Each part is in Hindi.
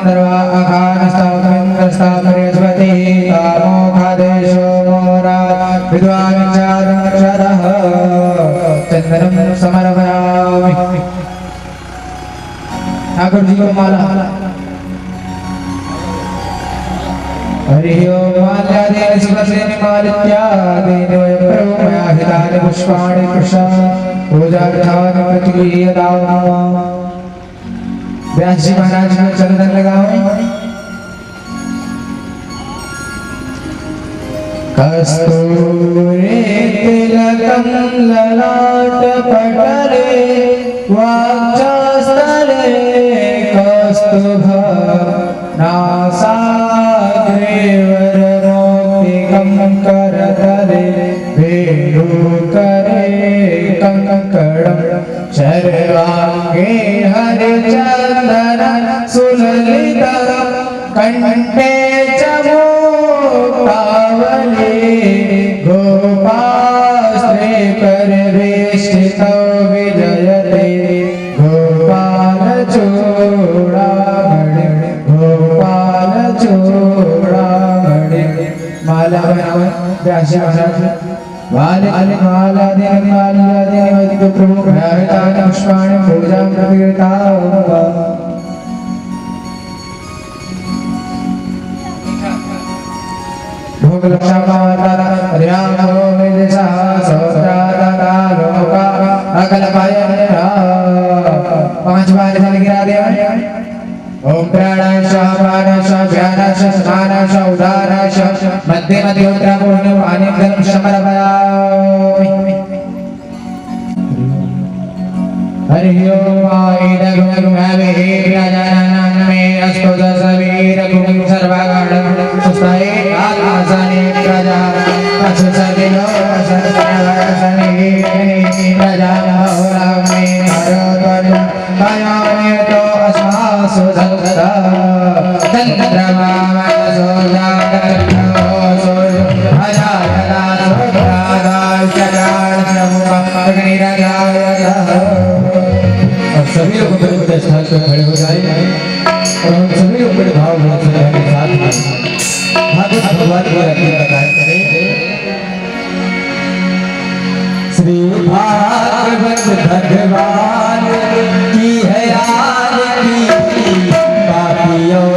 सर्वा अखानस्तावमिन्द्रस्ता बृहस्पति तामोखादेशो मोरा विद्वामिच्छादमक्षरः चंदनं समर्पयामि। ठाकुर जी को माला। हरि ओम माल्यादेन सुभद्रेण मालित्यादेन वयं प्रभु मया हितानि पुष्पाणि कृष्ण पूजार्थानि प्रतिगृह्यताम्। व्यास जी महाराज को चंदन लगाओ। कस्तूरी तिलकं ललाट पटले वाक्षस्थले कस्तुभा नासाग्रे वरमौक्तिकं करतले वेणुकरे कंकणं सर्वांगे हरिचन्दन सुललितं कंठे च मुक्तावली गोपास्त्रे परिवेष्टितो विजयते गोपालचूड़ामणि माला व्यास महाराज माल्यादेन वैदिक प्रभु भयाहितानि पुष्पाणि पूजां प्रतिगृह्यताम्। भोगलक्षामावतारा हरियामो मेदिसः सहस्रादाता लोका अकलपायनेरा। 5 बार जल गिरा दे। ओम प्राणायाम प्राणायाम ध्यानायाम समानायाम उदारायाम मध्य मध्य मुद्रा पूर्ण पानी गरम समर्पयामि। हरि ओम आयद गुण भावे राजानां मे अस्तुत सवीर गुण सर्वगण सुस्ताये आकाशानि प्रजा असुसदिनो अससनवसनि प्रजा होरामे हरतनु कायामे तो अस्मासु धन्ता चंद्रमा मनसोजातनो सोयो अजायता सोदादा चरण समुख अग्निराजायता। सभी लोग अपने स्थान पर खड़े हो जाएं और हम सभी लोग बड़े भाव से के साथ भागवत भगवान की आरती प्रदान करें। श्री भागवत भगवान की है आरती पापियों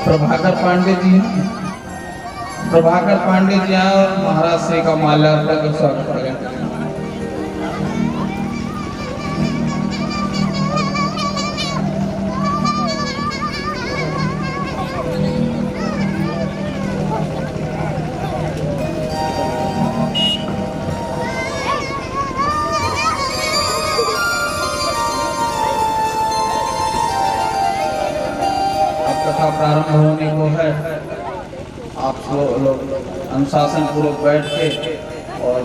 प्रभाकर पांडे जी हैं। प्रभाकर पांडे जी हैं और महाराज श्री का माल्यार्पण का स्वागत करें। कथा प्रारंभ होने को है। आप लोग अनुशासन पूर्वक बैठ के और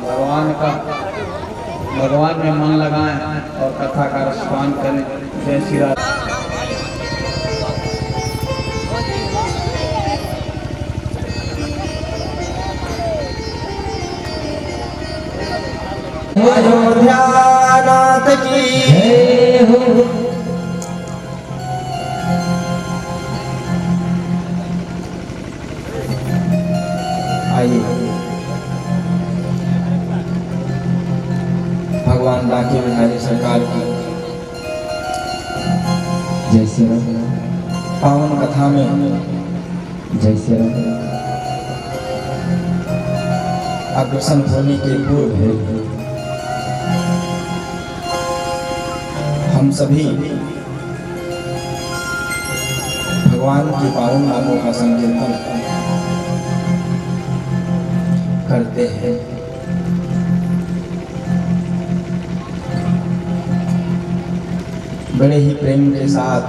भगवान में मन लगाएं और कथा का रसपान करें। जय श्री राम। अयोध्यानाथ की जय हो। आइए भगवान बांके बिहारी सरकार की जय श्री राम पावन कथा में जय श्री राम अग्रसर होने के पूर्व हम सभी भगवान के पावन नामों का संकीर्तन करते हैं। बड़े ही प्रेम के साथ,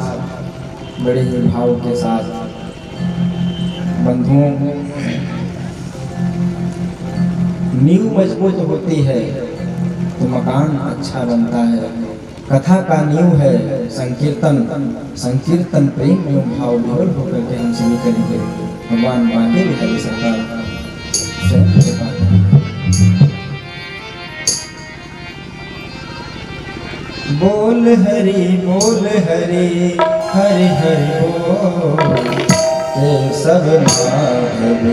बड़े ही भाव के साथ बंधुओं, नींव मजबूत होती है तो मकान अच्छा बनता है। कथा का नींव है संकीर्तन। संकीर्तन प्रेम एवं भाव विभोर होकर के हम सभी करेंगे। भगवान बांके बिहारी सरकार बोल हरि हरि हरि बोल केशव माधव।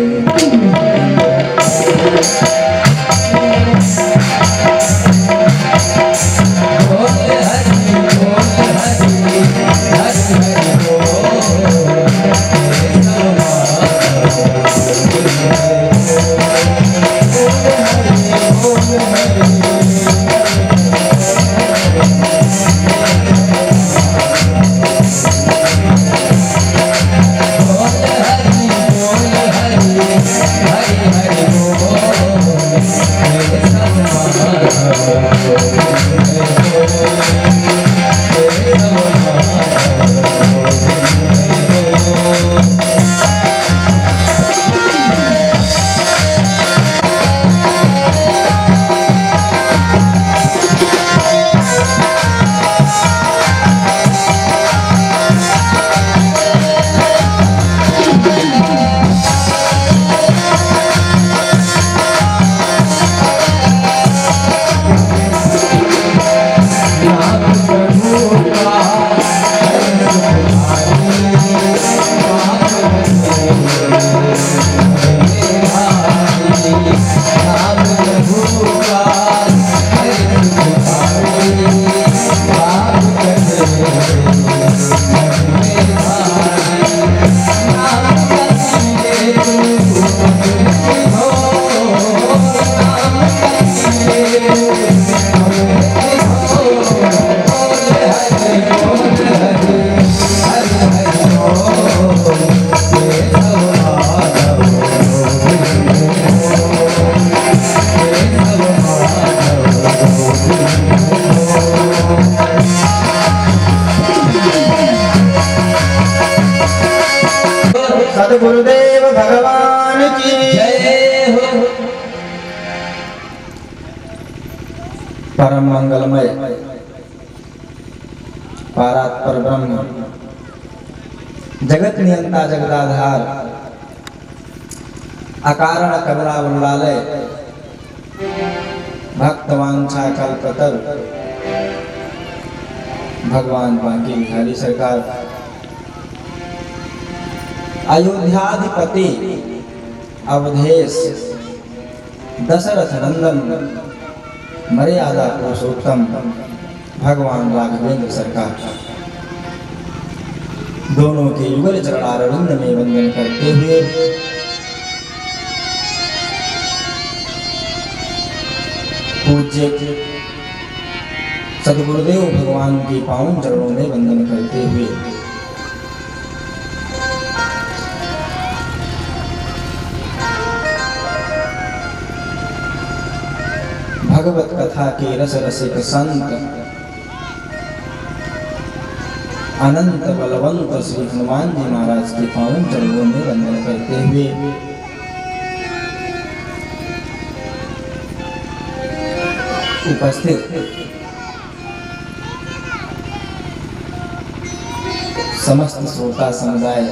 सद्गुरुदेव भगवान की जय हो। परम मंगलमय पारात्पर ब्रह्म जगत नियंता जगदाधार अकारण करुणा वरुणालय भक्तवांछा कल्पतर भगवान बांके बिहारी सरकार अयोध्याधिपति अवधेश दशरथ नंदन मर्यादा पुरुषोत्तम भगवान राघवेंद्र सरकार दोनों के युगल चरणारविंद में वंदन करते हुए पूज्य सद्गुरुदेव भगवान के पावन चरणों में वंदन करते हुए भगवत कथा के रस रसिक संत अनंत बलवंत श्री हनुमान जी महाराज के पावन चरणों में वंदन करते हुए उपस्थित समस्त श्रोता समुदाय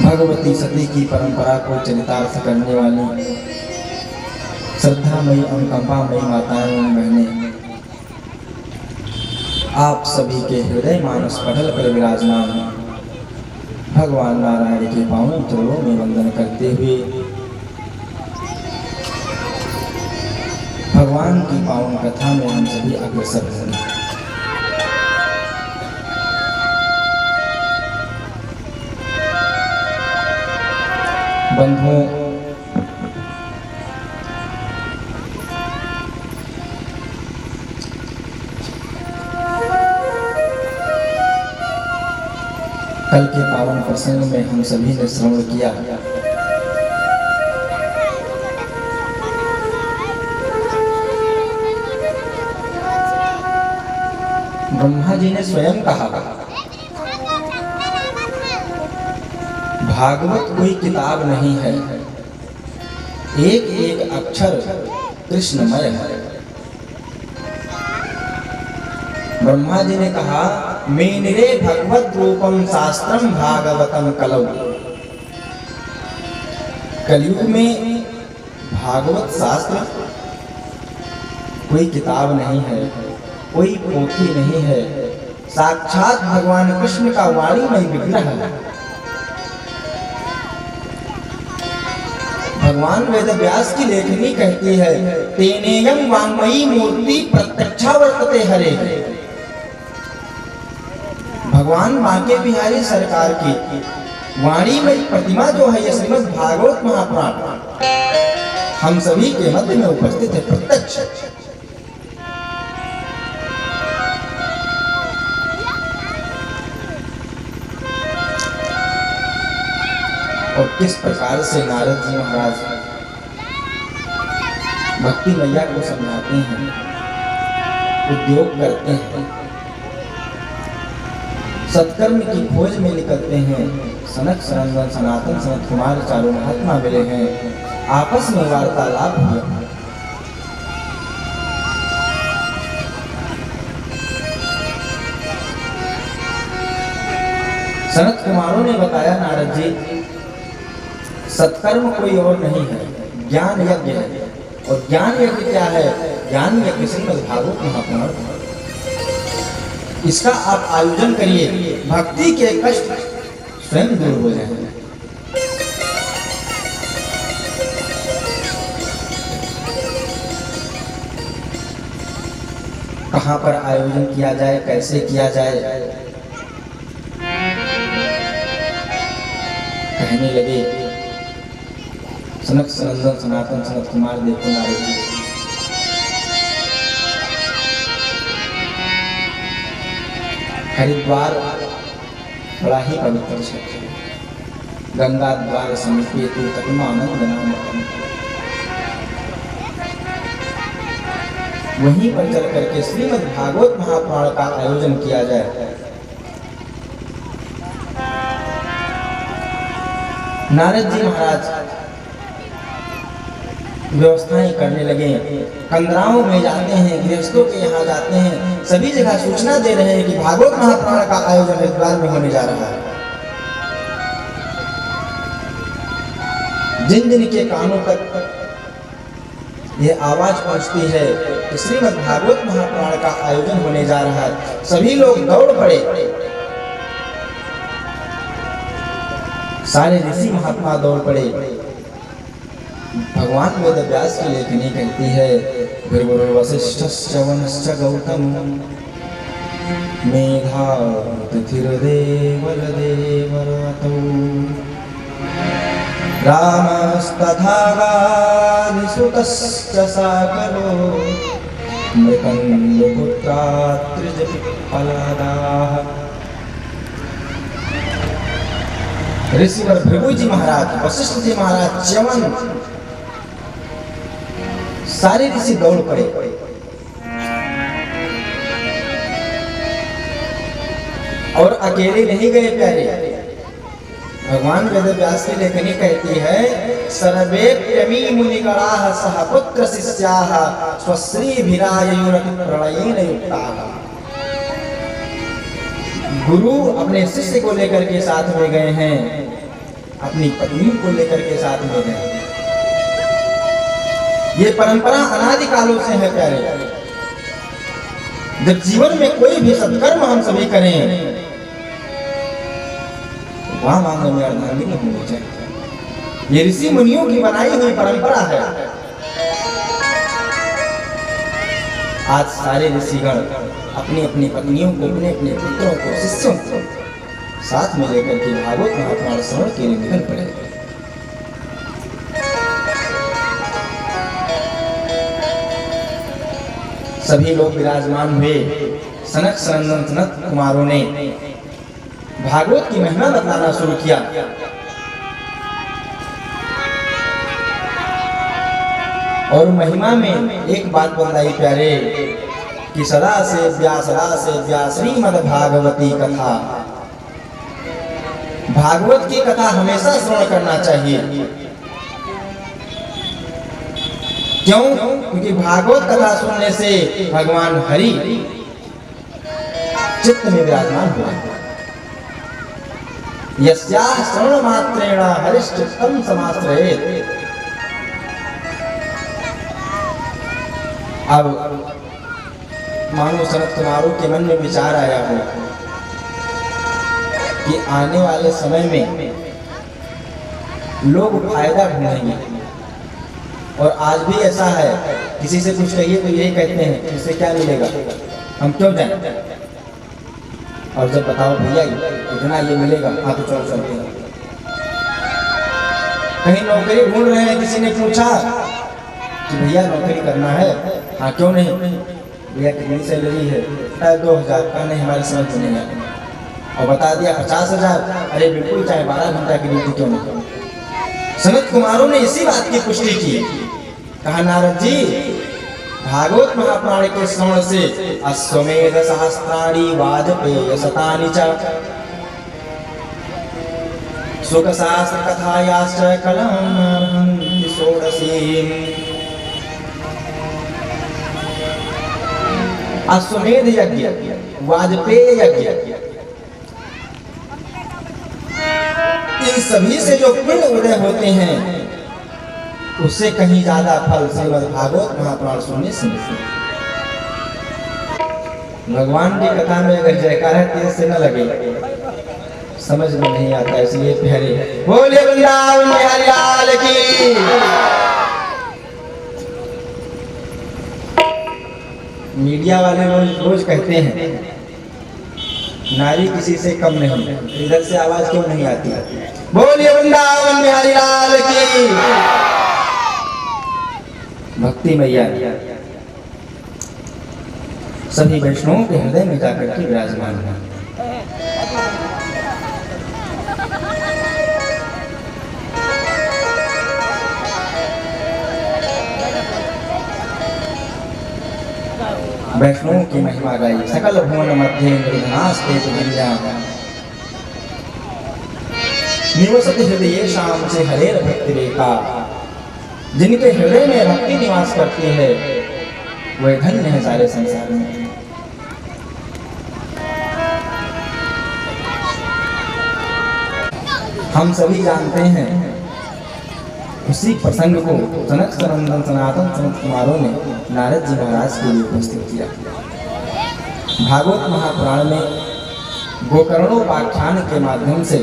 भगवती सती की परंपरा को चरितार्थ करने वाली श्रद्धामयी अनुकंपामयी माताएं एवं बहनें, आप सभी के हृदय मानस पटल पर विराजमान भगवान नारायण के पावन चरणों में वंदन करते हुए भगवान की पावन कथा में हम सभी अग्रसर हैं। बंधुओं, कल के पावन प्रसंग में हम सभी ने श्रवण किया ब्रह्मा जी ने स्वयं कहा भागवत कोई किताब नहीं है, एक एक अक्षर कृष्णमय है। ब्रह्मा जी ने कहा मेनिरे भगवत रूपम शास्त्रम भागवतम कलौ। कलयुग में भागवत शास्त्र कोई किताब नहीं है, कोई पोथी नहीं है, साक्षात भगवान कृष्ण का वाणीमय विग्रह है। भगवान वेद व्यास की लेखनी कहती है तेनेयम वाङ्मयी मूर्ति प्रत्यक्षा वर्तते हरे। भगवान बांके बिहारी सरकार की वाणीमय प्रतिमा जो है यह श्रीमद् भागवत महापुराण हम सभी के मध्य में उपस्थित है प्रत्यक्ष। और किस प्रकार से नारद जी महाराज भक्ति मैया को समझाते हैं, उद्योग करते हैं, सत्कर्म की खोज में निकलते हैं। सनक सनंदन सनातन सनत कुमार चारों महात्मा मिले हैं, आपस में वार्तालाप हुआ। सनत कुमारों ने बताया नारद जी सत्कर्म कोई और नहीं है, ज्ञान यज्ञ है। और ज्ञान यज्ञ क्या है? ज्ञान यज्ञ श्रीमद् भागवत महापुराण, इसका आप आयोजन करिए, भक्ति के कष्ट स्वयं दूर हो जाएंगे। कहां पर आयोजन किया जाए, कैसे किया जाए? कहने लगे सनक सनंदन सनातन सनत कुमार देखो नारद जी, हरिद्वार बड़ा ही पवित्र क्षेत्र है। गंगा द्वार समीपे तू तन्मानंद नाम, वहीं पर चल करके श्रीमद् भागवत महापुराण का आयोजन किया जाए। नारद जी महाराज व्यवस्थाएं करने लगे, कंदराओं में जाते हैं, गृहस्थों के यहाँ जाते हैं, सभी जगह सूचना दे रहे हैं कि भागवत महापुराण का आयोजन हरिद्वार में होने जा रहा है। जिन जिन के कानों तक यह आवाज पहुंचती है कि श्रीमद् भागवत महापुराण का आयोजन होने जा रहा है, सभी लोग दौड़ पड़े। सारे ऋषि महात्मा दौड़ पड़े, भगवान वेद व्यास की लेखनी कहती है भृगुर् वसिष्ठश्च वनश्च गौतम मेधा तिथिर्देवलदेवरतौ रामस्तथा गादिसुतश्च साकरो मृकन्दपुत्रात्रिजपिप्पलादाः। ऋषिवर भृगु जी महाराज, वशिष्ठ जी महाराज, च्यवन सारे ऋषि दौड़ पड़े। और अकेले नहीं गए प्यारे। भगवान वेद व्यास की लेखनी कहती है सर्वे प्रेमी मुनिगणाः सह पुत्र शिष्याः स्वश्री भिरायुरति प्रणयेन युक्ताः। गुरु अपने शिष्य को लेकर के साथ में गए हैं, अपनी पत्नी को लेकर के साथ में गए। ये परंपरा अनादि कालों से है प्यारे। जब जीवन में कोई भी सत्कर्म हम सभी करें, वहां मांगने में अर्धांगिनी होनी चाहिए। ये ऋषि मुनियों की बनाई हुई परंपरा है। आज सारे ऋषिगण अपनी अपनी पत्नियों को, अपने अपने पुत्रों को, शिष्यों को साथ में लेकर के भागवत महापुराण श्रवण के लिए निकल पड़े। सभी लोग विराजमान हुए। सनक सनंदन सनत कुमारों ने भागवत की महिमा बताना शुरू किया। और महिमा में एक बात बताई प्यारे कि सदा से श्रीमद् भागवती कथा, भागवत की कथा हमेशा श्रवण करना चाहिए। क्यों? क्योंकि भागवत कथा सुनने से भगवान हरि चित्त में विराजमान हुआ। यस्याः श्रवण मात्रेण हरिश्चित्तम समाश्रयेत्। अब मानो सनत कुमारों के मन में विचार आया हो कि आने वाले समय में लोग फायदा ढूंढेंगे। और आज भी ऐसा है, किसी से कुछ कहिए तो यही कहते हैं इससे क्या मिलेगा, हम क्यों जाएं। और जब बताओ भैया इतना ये मिलेगा, हाँ तो चलो चलते हैं। कहीं नौकरी ढूंढ रहे हैं, किसी ने पूछा कि भैया नौकरी करना है, हाँ क्यों नहीं, भैया कितनी सैलरी है, 2000 का, नहीं हमारी समझ में नहीं आती। और बता दिया 50,000, अरे बिल्कुल चाहे 12 घंटा की ड्यूटी क्यों नहीं। सनत कुमारों ने इसी बात की पुष्टि की। कहा नारद जी भागवत महापुराण के श्रवण से अश्वमेध सहस्राणि वाजपेय शतानि च सुख शास्त्र कथायाश्च कलम् षोडशीम्। अश्वमेध यज्ञ, वाजपेय यज्ञ, इन सभी से जो पुण्य उदय होते हैं उससे कहीं ज्यादा फल श्रीमद् भागवत महापुराण सुनने से मिलते हैं। भगवान की कथा में अगर जयकार है तेज से न लगे, समझ में नहीं आता, इसलिए प्यारे बोले वृंदावन बिहारी लाल की। मीडिया वाले रोज कहते हैं नारी किसी से कम नहीं, इधर से आवाज क्यों नहीं आती। बोलिए वृंदावन बिहारी लाल की। भक्ति मैया सभी वैष्णवों के हृदय में जाकर के विराजमान है। वैष्णवों की महिमा गाई। सकल भुवन मध्य निर्धनास्ते तुल्या निवसति हृदय शाम से हरेर भक्ति रेखा। जिनके हृदय में भक्ति निवास करती है वह धन्य है सारे संसार में। हम सभी जानते हैं उसी प्रसंग को सनक सनंदन सनातन सनत कुमारों ने नारद जी महाराज के लिए उपस्थित किया। भागवत महापुराण में गोकर्णोपाख्यान के माध्यम से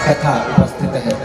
कथा उपस्थित है।